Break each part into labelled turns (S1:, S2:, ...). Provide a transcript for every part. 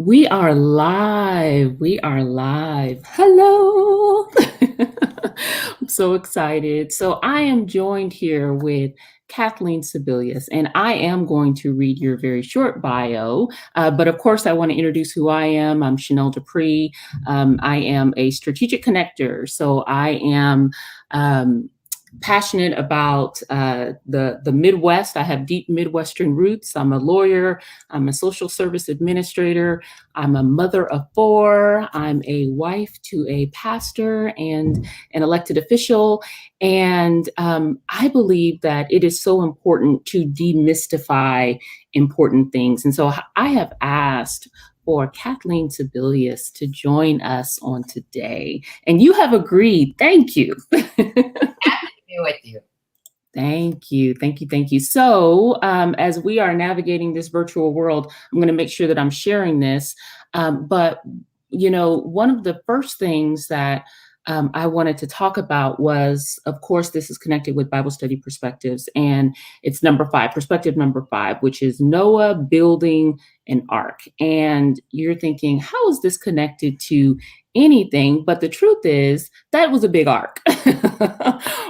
S1: We are live. We are live. Hello. I'm so excited. So, I am joined here with Kathleen Sebelius, and I am going to read your very short bio. But of course, I want to introduce who I am. I'm Chanel Dupree. I am a strategic connector. So, I am. Passionate about the Midwest. I have deep Midwestern roots. I'm a lawyer. I'm a social service administrator. I'm a mother of four. I'm a wife to a pastor and an elected official. And I believe that it is so important to demystify important things. And so I have asked for Kathleen Sebelius to join us on today. And you have agreed. Thank you.
S2: Happy to be with you.
S1: Thank you. Thank you. Thank you. So, as we are navigating this virtual world, I'm going to make sure that I'm sharing this. But, one of the first things that I wanted to talk about was, of course, this is connected with Bible study perspectives, and it's number 5, perspective number 5, which is Noah building an ark. And you're thinking, how is this connected to anything? But the truth is, that was a big ark,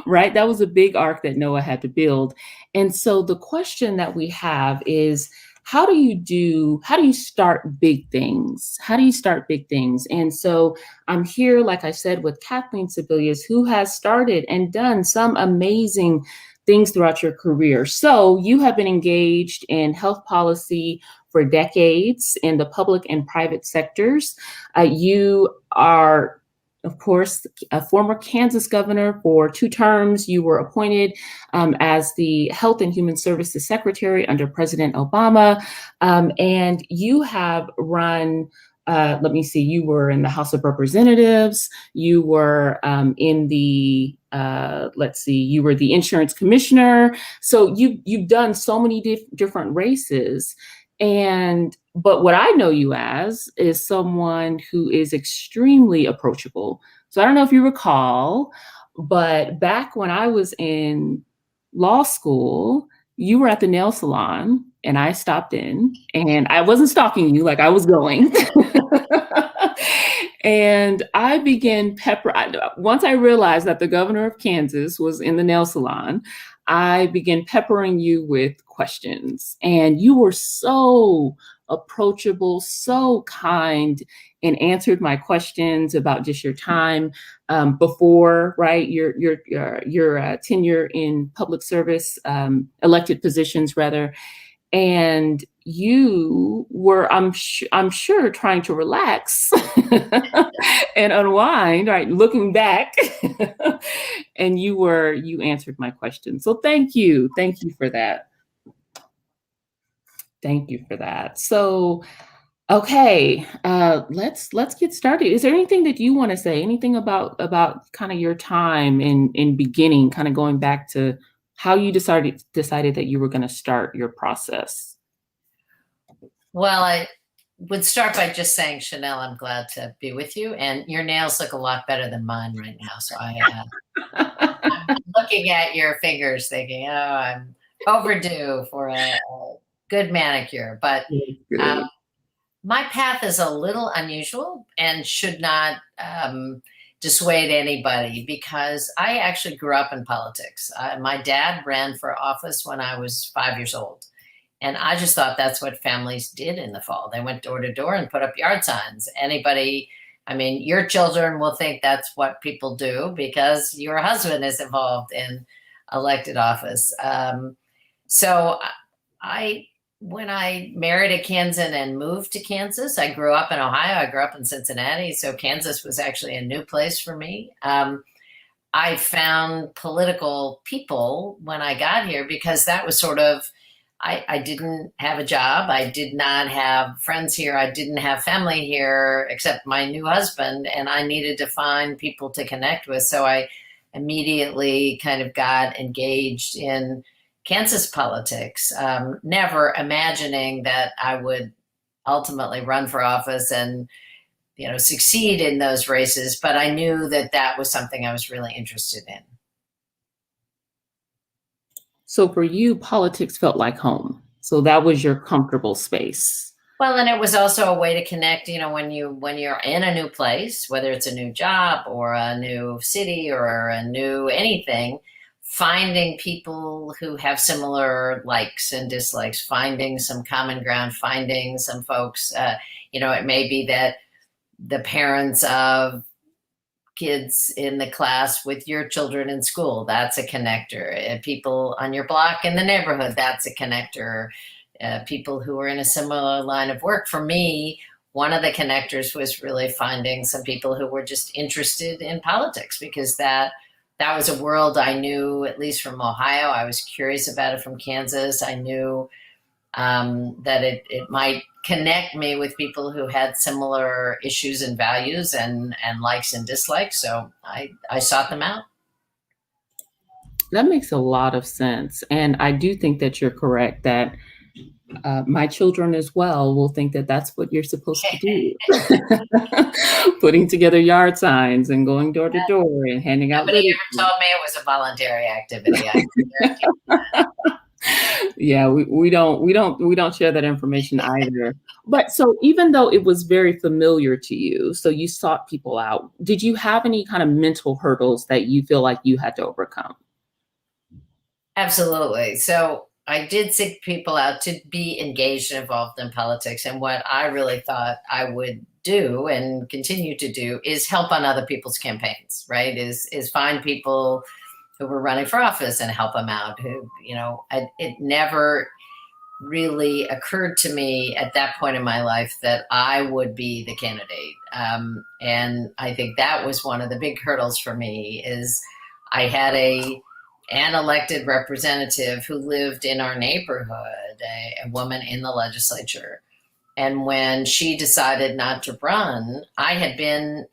S1: right? That was a big ark that Noah had to build. And so the question that we have is, how do you start big things? How do you start big things? And so I'm here, like I said, with Kathleen Sebelius, who has started and done some amazing things throughout your career. So you have been engaged in health policy for decades in the public and private sectors. You are, of course, a former Kansas governor for 2 terms. You were appointed as the Health and Human Services Secretary under President Obama. And you have run, you were in the House of Representatives. You were you were the insurance commissioner. So you've done so many different races. But what I know you as is someone who is extremely approachable. So I don't know if you recall, but back when I was in law school, you were at the nail salon and I stopped in, and I wasn't stalking you, like I was going. And I began once I realized that the governor of Kansas was in the nail salon, I began peppering you with questions. And you were so approachable, so kind, and answered my questions about just your time before, right? Your tenure in public service, elected positions rather. And you were, I'm sure, trying to relax and unwind, right? Looking back, and you answered my question. So thank you for that. Thank you for that. So, okay, let's get started. Is there anything that you want to say? Anything about kind of your time in beginning, kind of going back to how you decided that you were going to start your process?
S2: Well, I would start by just saying, Chanel, I'm glad to be with you. And your nails look a lot better than mine right now. So I'm looking at your fingers thinking, oh, I'm overdue for a good manicure. But my path is a little unusual and should not dissuade anybody, because I actually grew up in politics. My dad ran for office when I was 5 years old. And I just thought that's what families did in the fall. They went door to door and put up yard signs. Your children will think that's what people do because your husband is involved in elected office. When I married a Kansan and moved to Kansas, I grew up in Ohio. I grew up in Cincinnati. So Kansas was actually a new place for me. I found political people when I got here because that was sort of, I didn't have a job. I did not have friends here. I didn't have family here except my new husband, and I needed to find people to connect with. So I immediately kind of got engaged in Kansas politics, never imagining that I would ultimately run for office and, succeed in those races. But I knew that that was something I was really interested in.
S1: So for you, politics felt like home. So that was your comfortable space.
S2: Well, and it was also a way to connect, when you're in a new place, whether it's a new job or a new city or a new anything, finding people who have similar likes and dislikes, finding some common ground, finding some folks, it may be that the parents of kids in the class with your children in school, that's a connector. People on your block in the neighborhood, that's a connector. People who are in a similar line of work. For me, one of the connectors was really finding some people who were just interested in politics, because that was a world I knew, at least from Ohio. I was curious about it from Kansas. I knew that it might connect me with people who had similar issues and values and likes and dislikes. So I sought them out.
S1: That makes a lot of sense. And I do think that you're correct that my children as well will think that that's what you're supposed to do. Putting together yard signs and going door to door and handing out.
S2: Nobody ever told me it was a voluntary activity.
S1: Yeah, we don't share that information either. But so even though it was very familiar to you, so you sought people out, did you have any kind of mental hurdles that you feel like you had to overcome?
S2: Absolutely. So I did seek people out to be engaged and involved in politics. And what I really thought I would do and continue to do is help on other people's campaigns, right? Is find people who were running for office and help them out. It never really occurred to me at that point in my life that I would be the candidate. And I think that was one of the big hurdles for me. Is I had an elected representative who lived in our neighborhood, a woman in the legislature. And when she decided not to run, I had been,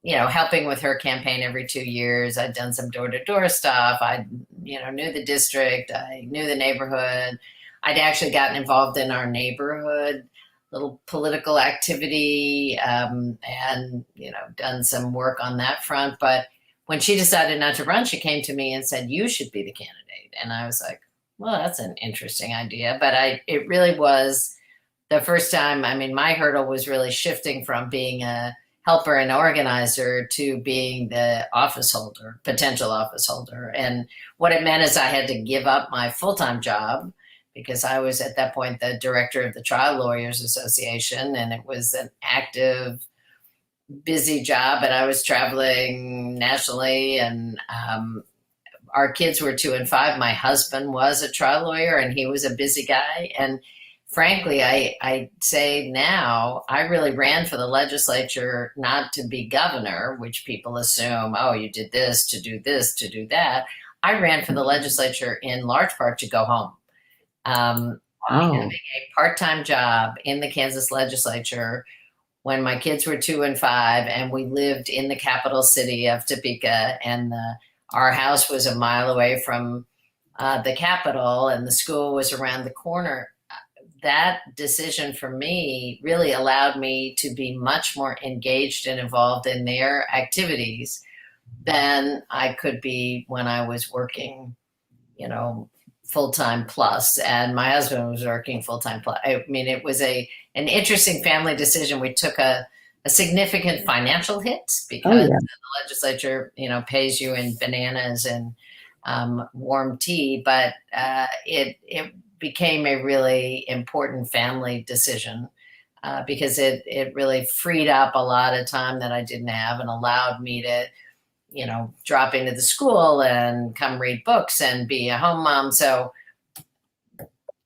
S2: helping with her campaign every 2 years. I'd done some door-to-door stuff. I, knew the district. I knew the neighborhood. I'd actually gotten involved in our neighborhood little political activity, and, done some work on that front. But when she decided not to run, she came to me and said, "You should be the candidate." And I was like, well, that's an interesting idea. But it really was the first time. I mean, my hurdle was really shifting from being a helper and organizer to being the office holder, potential office holder. And what it meant is I had to give up my full-time job, because I was at that point the director of the Trial Lawyers Association, and it was an active, busy job, and I was traveling nationally, and our kids were 2 and 5. My husband was a trial lawyer, and he was a busy guy. And frankly, I say now, I really ran for the legislature not to be governor, which people assume, oh, you did this, to do that. I ran for the legislature in large part to go home. Having a part-time job in the Kansas legislature when my kids were 2 and 5, and we lived in the capital city of Topeka, and our house was a mile away from the Capitol, and the school was around the corner. That decision for me really allowed me to be much more engaged and involved in their activities than I could be when I was working, full-time plus, and my husband was working full-time plus. I mean, it was an interesting family decision. We took a significant financial hit because the legislature, pays you in bananas and warm tea, but it became a really important family decision because it really freed up a lot of time that I didn't have and allowed me to, drop into the school and come read books and be a home mom. So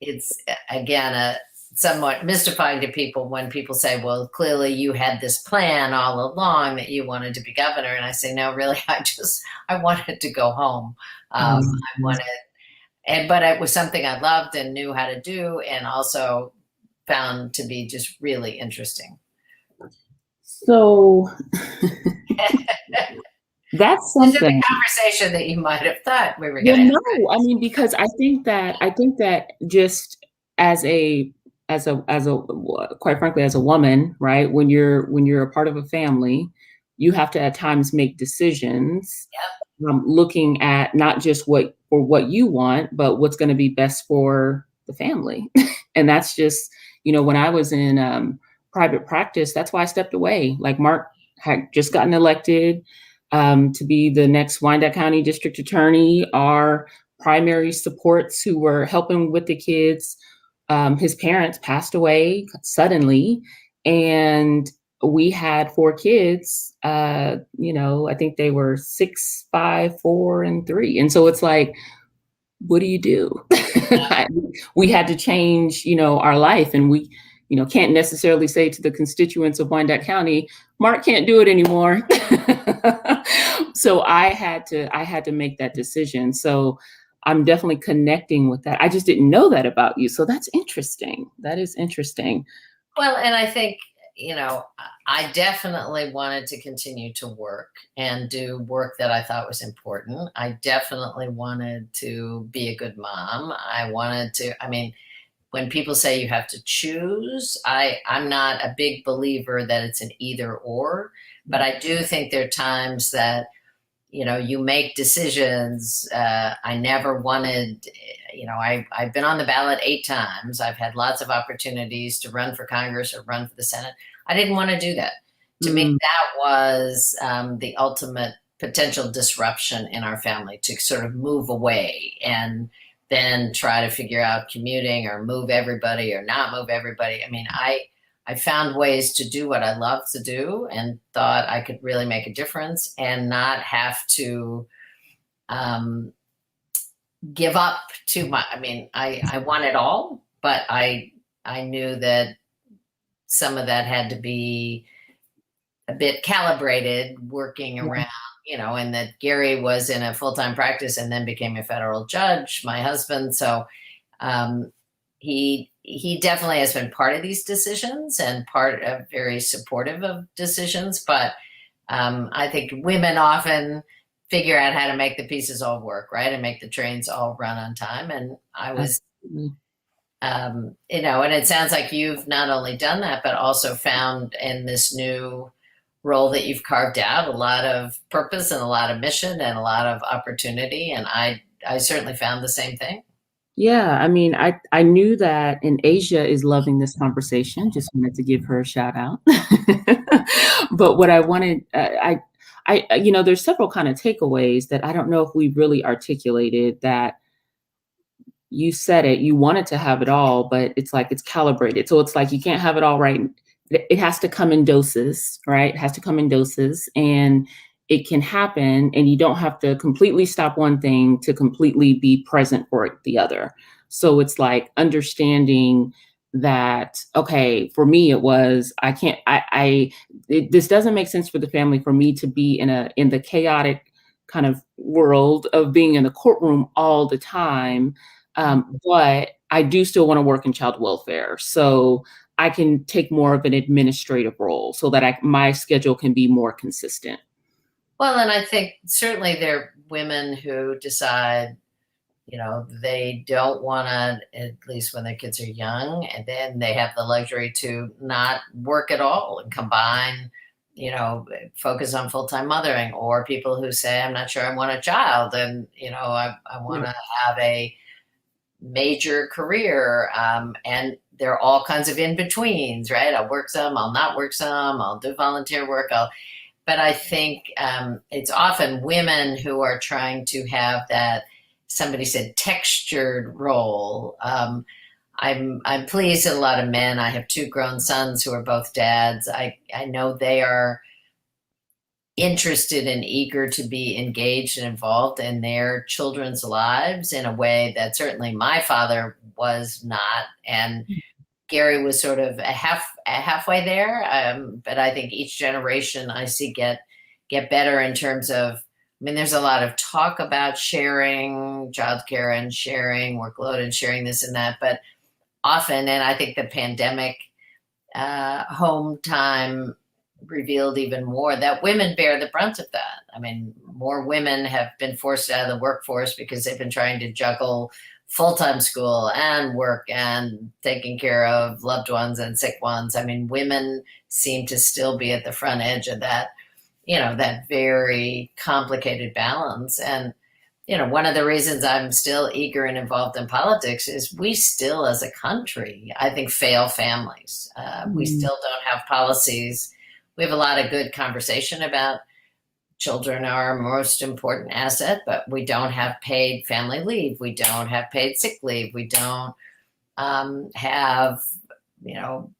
S2: it's, again, somewhat mystifying to people when people say, well, clearly you had this plan all along that you wanted to be governor. And I say, no, really, I wanted to go home. I wanted, but it was something I loved and knew how to do, and also found to be just really interesting.
S1: So that's something.
S2: This is a conversation that you might have thought we were going to.
S1: No, I mean, because I think that just as a quite frankly, as a woman, right? When you're a part of a family, you have to at times make decisions.
S2: Yep.
S1: Looking at not just what you want, but what's going to be best for the family. And that's just, when I was in private practice, that's why I stepped away. Like Mark had just gotten elected to be the next Wyandotte County District Attorney. Our primary supports who were helping with the kids, his parents passed away suddenly, and we had 4 kids. I think they were 6, 5, 4, and 3. And so it's like, what do you do? We had to change, our life, and we, can't necessarily say to the constituents of Wyandotte County, Mark can't do it anymore. So I had to make that decision. So I'm definitely connecting with that. I just didn't know that about you. So that's interesting. That is interesting.
S2: Well, and I think, I definitely wanted to continue to work and do work that I thought was important. I definitely wanted to be a good mom. I mean, when people say you have to choose, I'm not a big believer that it's an either or, but I do think there are times that, you make decisions. I never wanted, I've been on the ballot 8 times. I've had lots of opportunities to run for Congress or run for the Senate. I didn't want to do that. To me, that was the ultimate potential disruption in our family, to sort of move away and then try to figure out commuting or move everybody or not move everybody. I mean, I found ways to do what I love to do and thought I could really make a difference and not have to give up too much. I mean, I want it all, but I knew that some of that had to be a bit calibrated working around, and that Gary was in a full-time practice and then became a federal judge, my husband. So he definitely has been part of these decisions and part of very supportive of decisions. But I think women often figure out how to make the pieces all work, right? And make the trains all run on time. And I was, and it sounds like you've not only done that, but also found in this new role that you've carved out a lot of purpose and a lot of mission and a lot of opportunity. And I certainly found the same thing.
S1: Yeah, I mean, I knew that, and Asia is loving this conversation. Just wanted to give her a shout out. But what I wanted, there's several kind of takeaways that I don't know if we really articulated. That you said it, you wanted to have it all, but it's like it's calibrated. So it's like you can't have it all right. It has to come in doses, right? It has to come in doses, and it can happen, and you don't have to completely stop one thing to completely be present for the other. So it's like understanding that, okay, for me, it was, I can't, this doesn't make sense for the family for me to be in the chaotic kind of world of being in the courtroom all the time. But I do still want to work in child welfare. So I can take more of an administrative role so that my schedule can be more consistent.
S2: Well, and I think certainly there are women who decide, they don't want to, at least when their kids are young, and then they have the luxury to not work at all and combine, focus on full-time mothering, or people who say, I'm not sure I want a child, and, I want to have a major career. And there are all kinds of in-betweens, right? I'll work some, I'll not work some, I'll do volunteer work, but I think it's often women who are trying to have that, somebody said, textured role. I'm pleased that a lot of men, I have 2 grown sons who are both dads. I know they are interested and eager to be engaged and involved in their children's lives in a way that certainly my father was not. And Gary was sort of halfway there, but I think each generation I see get better in terms of, I mean, there's a lot of talk about sharing childcare and sharing workload and sharing this and that, but often, and I think the pandemic home time revealed even more, that women bear the brunt of that. I mean, more women have been forced out of the workforce because they've been trying to juggle full-time school and work and taking care of loved ones and sick ones. I mean, women seem to still be at the front edge of that, that very complicated balance. And one of the reasons I'm still eager and involved in politics is we still, as a country, I think, fail families. We
S1: Mm.
S2: still don't have policies. We have a lot of good conversation about children are our most important asset, but we don't have paid family leave. We don't have paid sick leave. We don't have, you know,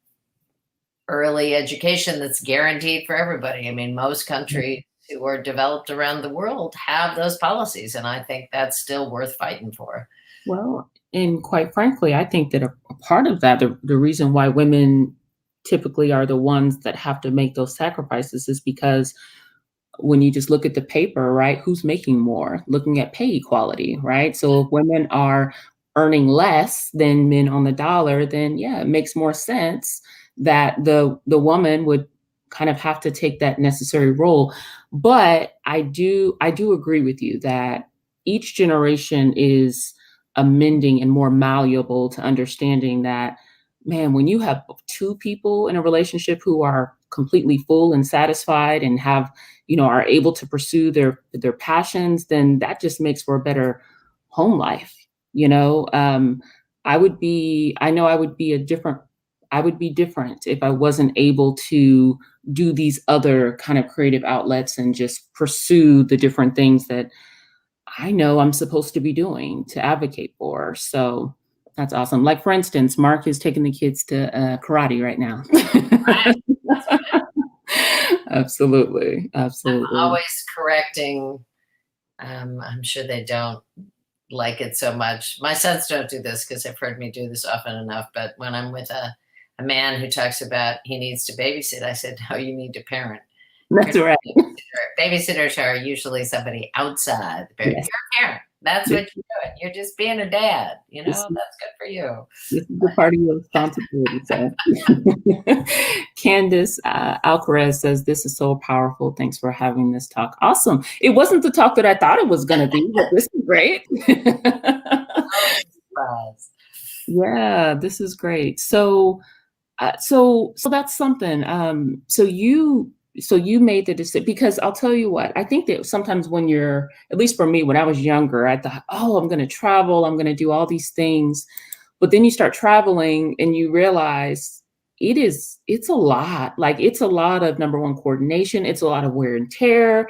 S2: early education that's guaranteed for everybody. I mean, most countries who are developed around the world have those policies, and I think that's still worth fighting for.
S1: Well, and quite frankly, I think that a part of that, the reason why women typically are the ones that have to make those sacrifices is because when you just look at the paper, right, who's making more? Looking at pay equality, right? So if women are earning less than men on the dollar, then yeah, it makes more sense that the woman would kind of have to take that necessary role. But I do agree with you that each generation is amending and more malleable to understanding that, man, when you have two people in a relationship who are completely full and satisfied and have, are able to pursue their passions, then that just makes for a better home life. You know, I know I would be different if I wasn't able to do these other kind of creative outlets and just pursue the different things that I know I'm supposed to be doing to advocate for. So that's awesome. Like, for instance, Mark is taking the kids to karate right now.
S2: Right.
S1: Absolutely.
S2: I'm
S1: Absolutely.
S2: always correcting. I'm sure they don't like it so much. My sons don't do this because they've heard me do this often enough. But when I'm with a man who talks about he needs to babysit, I said, no, you need to parent. You're
S1: That's right.
S2: babysitters are usually somebody outside the parent.
S1: Yes.
S2: You're a parent. That's what you're doing. You're just being a dad.
S1: This
S2: That's good for you.
S1: This is the part of your responsibility. So, Candace Alcaraz says, this is so powerful. Thanks for having this talk. Awesome. It wasn't the talk that I thought it was going to be, but this is great.
S2: Surprise.
S1: Yeah, this is great. So that's something. So you made the decision because I'll tell you what, I think that sometimes when you're, at least for me, when I was younger, I thought, oh, I'm going to travel, I'm going to do all these things. But then you start traveling and you realize it's a lot. Like, it's a lot of, number one, coordination. It's a lot of wear and tear.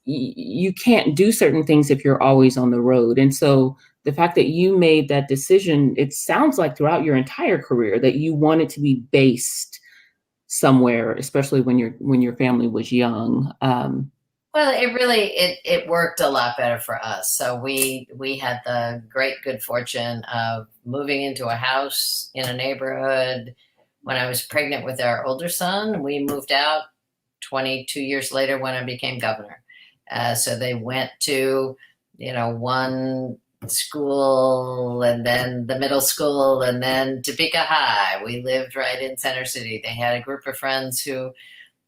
S1: You can't do certain things if you're always on the road. And so the fact that you made that decision, it sounds like throughout your entire career that you wanted to be based somewhere, especially when your family was young.
S2: Well, it worked a lot better for us. So we had the great good fortune of moving into a house in a neighborhood when I was pregnant with our older son. We moved out 22 years later when I became governor. So they went to, one school and then the middle school and then Topeka High. We lived right in Center City. They had a group of friends who,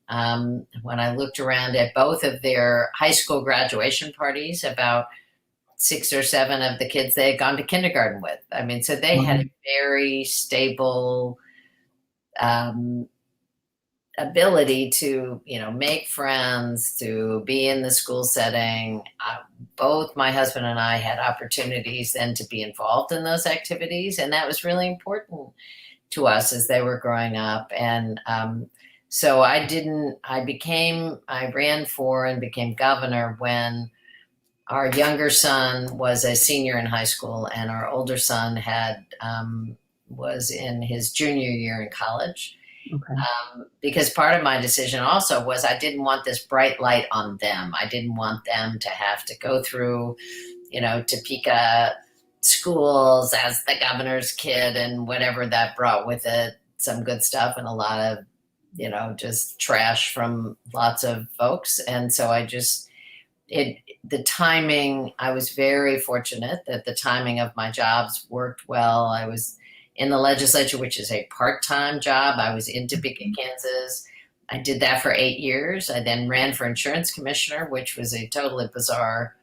S2: when I looked around at both of their high school graduation parties, about 6 or 7 of the kids they had gone to kindergarten with. I mean, so they had a very stable ability to, make friends, to be in the school setting. Both my husband and I had opportunities then to be involved in those activities, and that was really important to us as they were growing up. And so I ran for and became governor when our younger son was a senior in high school, and our older son was in his junior year in college.
S1: Okay.
S2: Because part of my decision also was I didn't want this bright light on them. I didn't want them to have to go through, Topeka schools as the governor's kid and whatever that brought with it, some good stuff and a lot of, just trash from lots of folks. And so the timing, I was very fortunate that the timing of my jobs worked well. I was in the legislature, which is a part-time job. I was in Topeka, Kansas. I did that for 8 years. I then ran for insurance commissioner, which was a totally bizarre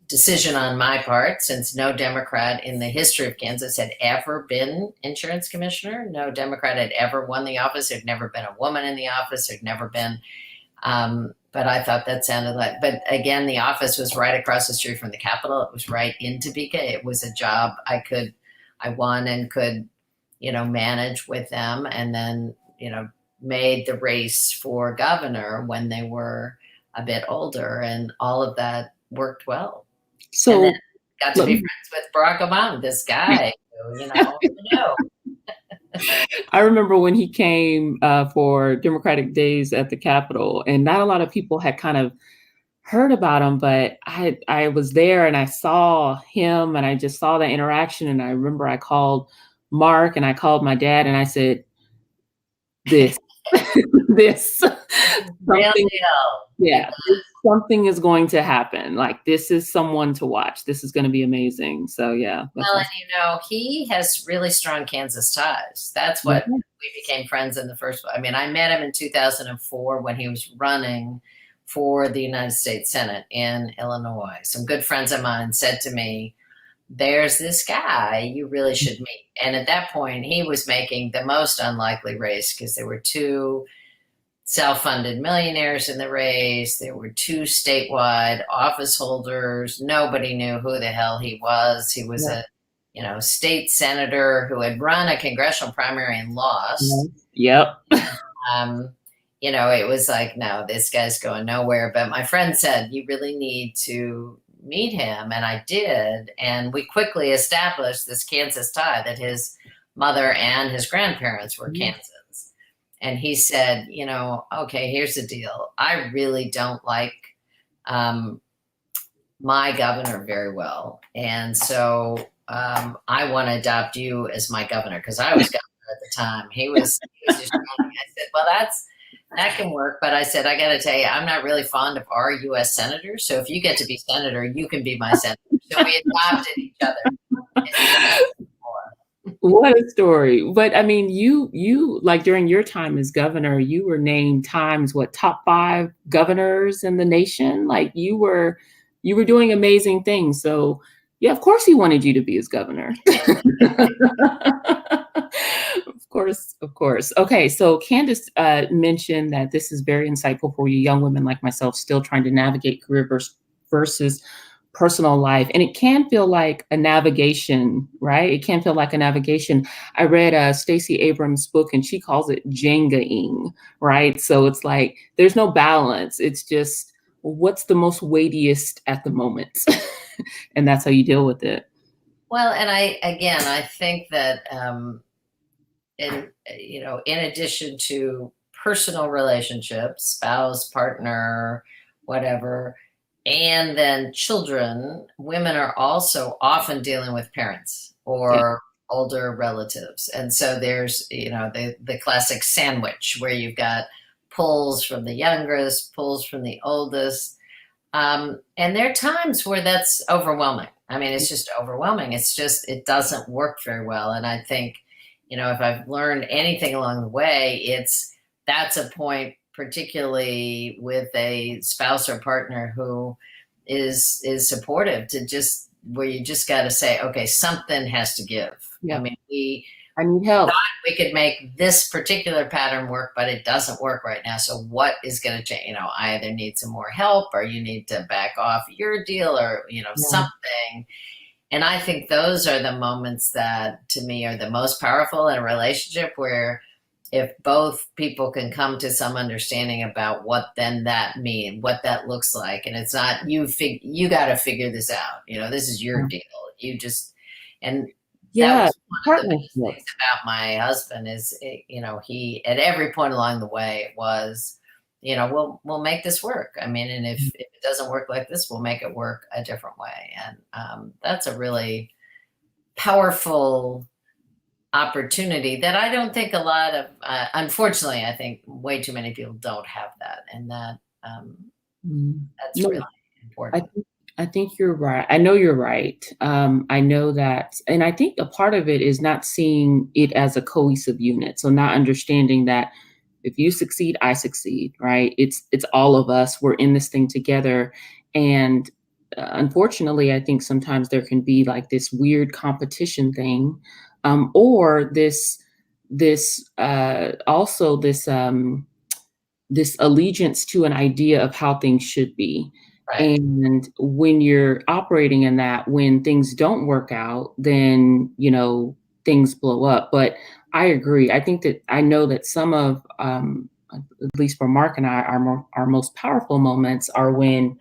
S2: decision on my part, since no Democrat in the history of Kansas had ever been insurance commissioner. No Democrat had ever won the office. There'd never been a woman in the office. There'd never been but I thought that sounded like, but again, the office was right across the street from the Capitol. It was right in Topeka. It was a job I won and could, manage with them. And then, made the race for governor when they were a bit older, and all of that worked well. And then
S1: So
S2: got to be friends with Barack Obama, this guy who, who knew.
S1: I remember when he came for Democratic Days at the Capitol, and not a lot of people had kind of heard about him, but I was there and I saw him and I just saw the interaction. And I remember I called Mark and I called my dad and I said, this, this,
S2: Real
S1: something,
S2: deal.
S1: yeah, something is going to happen. Like, this is someone to watch. This is going to be amazing. So yeah.
S2: Well,
S1: awesome.
S2: and he has really strong Kansas ties. That's what we became friends in the first place. I mean, I met him in 2004 when he was running for the United States Senate in Illinois. Some good friends of mine said to me, there's this guy you really should meet. And at that point, he was making the most unlikely race because there were two self-funded millionaires in the race. There were two statewide office holders. Nobody knew who the hell he was. He was a state senator who had run a congressional primary and lost.
S1: Yep.
S2: It was like, no, this guy's going nowhere. But my friend said, you really need to meet him. And I did. And we quickly established this Kansas tie, that his mother and his grandparents were Kansans. And he said, okay, here's the deal. I really don't like my governor very well. And so I want to adopt you as my governor, because I was governor at the time. He was just running. I said, well, that can work. But I said, I got to tell you, I'm not really fond of our U.S. senators. So if you get to be senator, you can be my senator. So we adopted each other.
S1: What a story. But I mean, you like during your time as governor, you were named Time's top 5 governors in the nation. Like you were doing amazing things. So yeah, of course he wanted you to be his governor. Of course. Okay, so Candace mentioned that this is very insightful for you young women like myself, still trying to navigate career versus personal life. And it can feel like a navigation, right? It can feel like a navigation. I read Stacey Abrams' book and she calls it Jenga-ing, right? So it's like, there's no balance. It's just, what's the most weightiest at the moment? And that's how you deal with it.
S2: Well, and I think that, in addition to personal relationships, spouse, partner, whatever, and then children, women are also often dealing with parents or older relatives. And so there's, the classic sandwich where you've got pulls from the youngest, pulls from the oldest. And there are times where that's overwhelming. I mean, it's just overwhelming. It doesn't work very well. And I think, if I've learned anything along the way, that's a point, particularly with a spouse or partner who is supportive, where you just got to say, okay, something has to give.
S1: Yeah.
S2: I mean,
S1: I need help.
S2: We could make this particular pattern work, but it doesn't work right now. So what is going to change? I either need some more help, or you need to back off your deal, or, something. And I think those are the moments that, to me, are the most powerful in a relationship, where if both people can come to some understanding about what then that means, what that looks like. And it's not, you got to figure this out. This is your deal. And that was one of the best things about my husband is, he, at every point along the way, was, we'll make this work. I mean, and if it doesn't work like this, we'll make it work a different way. And that's a really powerful opportunity that I don't think a lot of, unfortunately, I think way too many people don't have that. And that's really important.
S1: I think you're right. I know you're right. I know that. And I think a part of it is not seeing it as a cohesive unit. So not understanding that if you succeed, I succeed, right? It's all of us. We're in this thing together. And unfortunately, I think sometimes there can be like this weird competition thing, or this this allegiance to an idea of how things should be.
S2: Right.
S1: And when you're operating in that, when things don't work out, then, things blow up. But I agree. I think that I know that some of, at least for Mark and I, our most powerful moments are when,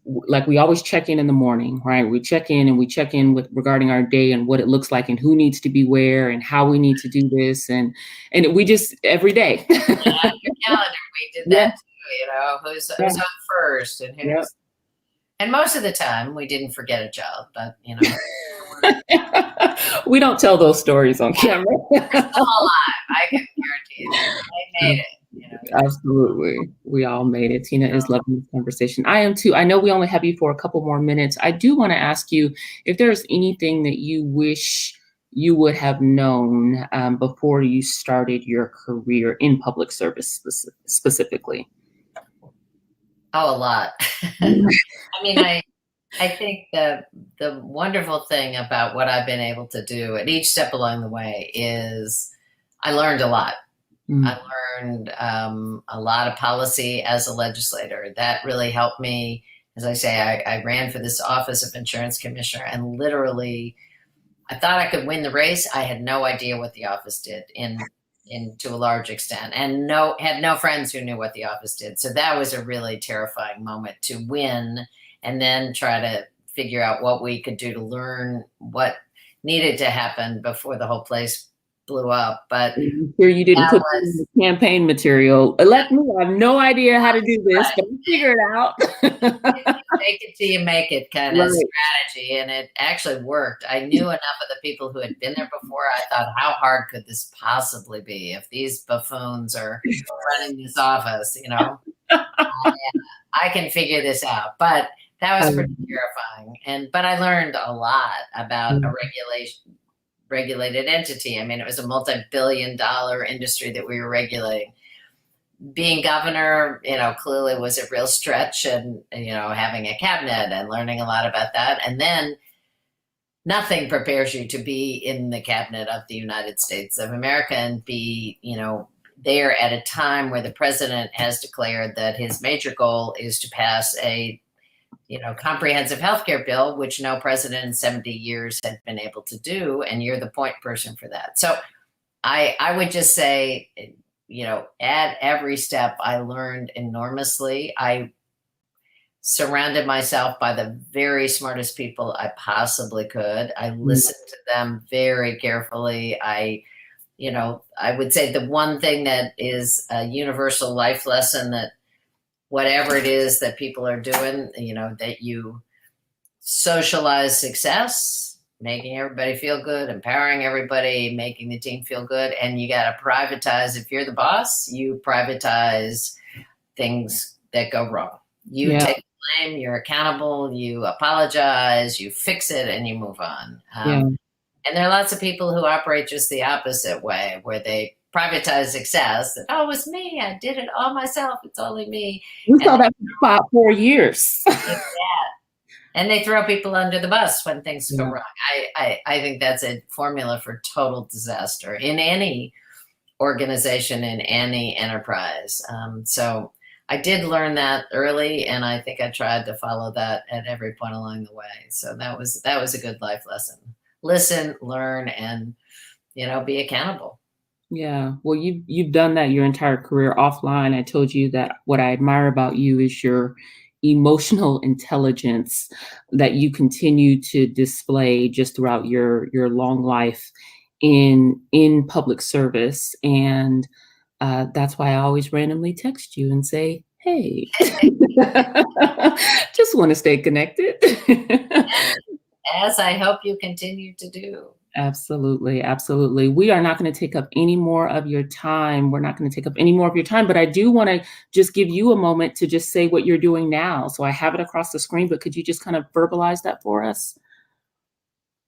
S1: like, we always check in the morning, right? We check in and we check in with regarding our day and what it looks like and who needs to be where and how we need to do this. And we just every day.
S2: Yeah, your calendar, we did
S1: Yeah.
S2: that too, who's
S1: Yeah.
S2: on first and
S1: Yep.
S2: and most of the time we didn't forget a job, but
S1: We don't tell those stories on camera.
S2: we're still alive. I can guarantee you that. I made it.
S1: Absolutely. We all made it. Tina is loving this conversation. I am too. I know we only have you for a couple more minutes. I do want to ask you if there's anything that you wish you would have known before you started your career in public service specifically.
S2: Oh, a lot. I mean, I think the wonderful thing about what I've been able to do at each step along the way is I learned a lot. I learned a lot of policy as a legislator. That really helped me. As I say, I ran for this office of insurance commissioner, and literally, I thought I could win the race. I had no idea what the office did in to a large extent, and had no friends who knew what the office did. So that was a really terrifying moment to win, and then try to figure out what we could do to learn what needed to happen before the whole place blew up. But
S1: I'm sure you didn't put in the campaign material. Elect me. I have no idea how to do this, but I'll figure it out.
S2: Make it till you make it kind of strategy, and it actually worked. I knew enough of the people who had been there before. I thought, how hard could this possibly be if these buffoons are running this office? I can figure this out. But that was pretty terrifying. But I learned a lot about a regulated entity. I mean, it was a multi-billion-dollar industry that we were regulating. Being governor, clearly was a real stretch, and, having a cabinet and learning a lot about that. And then nothing prepares you to be in the cabinet of the United States of America and be, there at a time where the president has declared that his major goal is to pass a comprehensive healthcare bill, which no president in 70 years had been able to do. And you're the point person for that. So I would just say, at every step, I learned enormously. I surrounded myself by the very smartest people I possibly could. I listened to them very carefully. I would say the one thing that is a universal life lesson, that whatever it is that people are doing, that you socialize success, making everybody feel good, empowering everybody, making the team feel good. And you got to privatize. If you're the boss, you privatize things that go wrong. You take blame, you're accountable, you apologize, you fix it, and you move on. And there are lots of people who operate just the opposite way, where they privatize success. That, oh, it was me. I did it all myself. It's only me.
S1: We saw that for about 4 years.
S2: And they throw people under the bus when things go wrong. I think that's a formula for total disaster in any organization, in any enterprise. So I did learn that early, and I think I tried to follow that at every point along the way. So that was a good life lesson. Listen, learn, and be accountable.
S1: Yeah. Well, you've done that your entire career. Offline, I told you that what I admire about you is your emotional intelligence that you continue to display just throughout your long life in public service. And that's why I always randomly text you and say, hey, just want to stay connected.
S2: As I hope you continue to do.
S1: Absolutely. Absolutely. We are not going to take up any more of your time. We're not going to take up any more of your time, but I do want to just give you a moment to just say what you're doing now. So I have it across the screen, but could you just kind of verbalize that for us?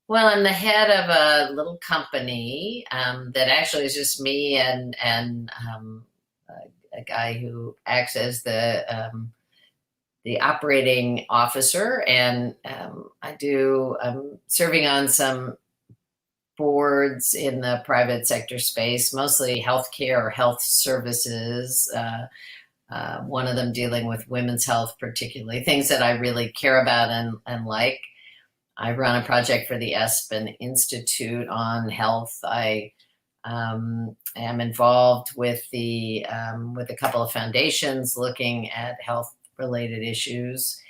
S2: Well, I'm the head of a little company that actually is just me and a guy who acts as the operating officer, and I'm serving on some boards in the private sector space, mostly healthcare or health services, one of them dealing with women's health, particularly things that I really care about and like. I run a project for the Aspen Institute on health. I am involved with with a couple of foundations looking at health related issues.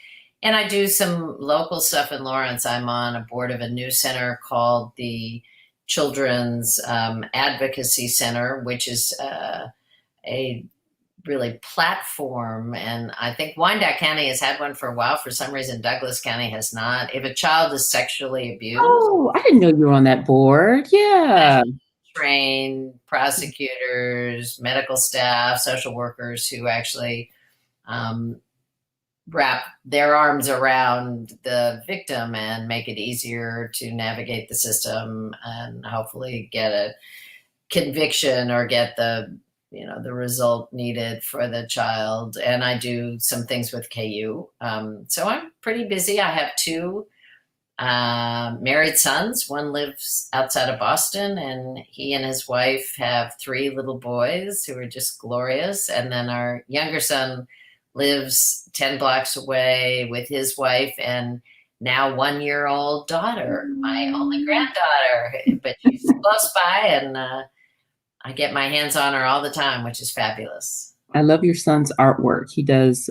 S2: And I do some local stuff in Lawrence. I'm on a board of a new center called the Children's Advocacy Center, which is a really platform. And I think Wyandotte County has had one for a while. For some reason, Douglas County has not. If a child is sexually abused,
S1: Oh, I didn't know you were on that board. Yeah.
S2: trained prosecutors, medical staff, social workers who actually um, wrap their arms around the victim and make it easier to navigate the system and hopefully get a conviction or get the result needed for the child. And I do some things with KU. So I'm pretty busy. I have two married sons. One lives outside of Boston, and he and his wife have three little boys who are just glorious. And then our younger son lives 10 blocks away with his wife and now 1-year-old daughter, my only granddaughter. But she's close by, and I get my hands on her all the time, which is fabulous.
S1: I love your son's artwork. He does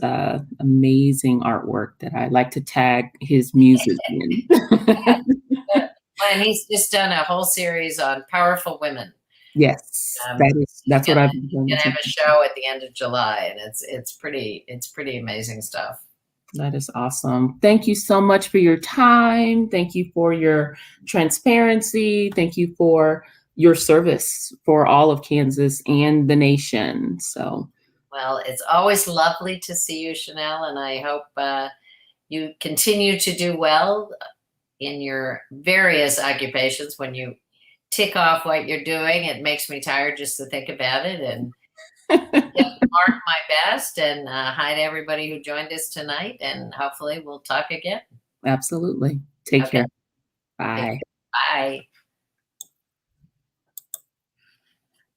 S1: amazing artwork that I like to tag his music in.
S2: And he's just done a whole series on powerful women.
S1: Yes, that's what I've been doing.
S2: Gonna have a show at the end of July, and it's pretty amazing stuff.
S1: That is awesome. Thank you so much for your time. Thank you for your transparency. Thank you for your service for all of Kansas and the nation.
S2: Well, it's always lovely to see you, Chanel, and I hope you continue to do well in your various occupations. When you tick off what you're doing, it makes me tired just to think about it. And mark my best, and hi to everybody who joined us tonight, and hopefully we'll talk again.
S1: Absolutely. Take care. Bye.
S2: Bye.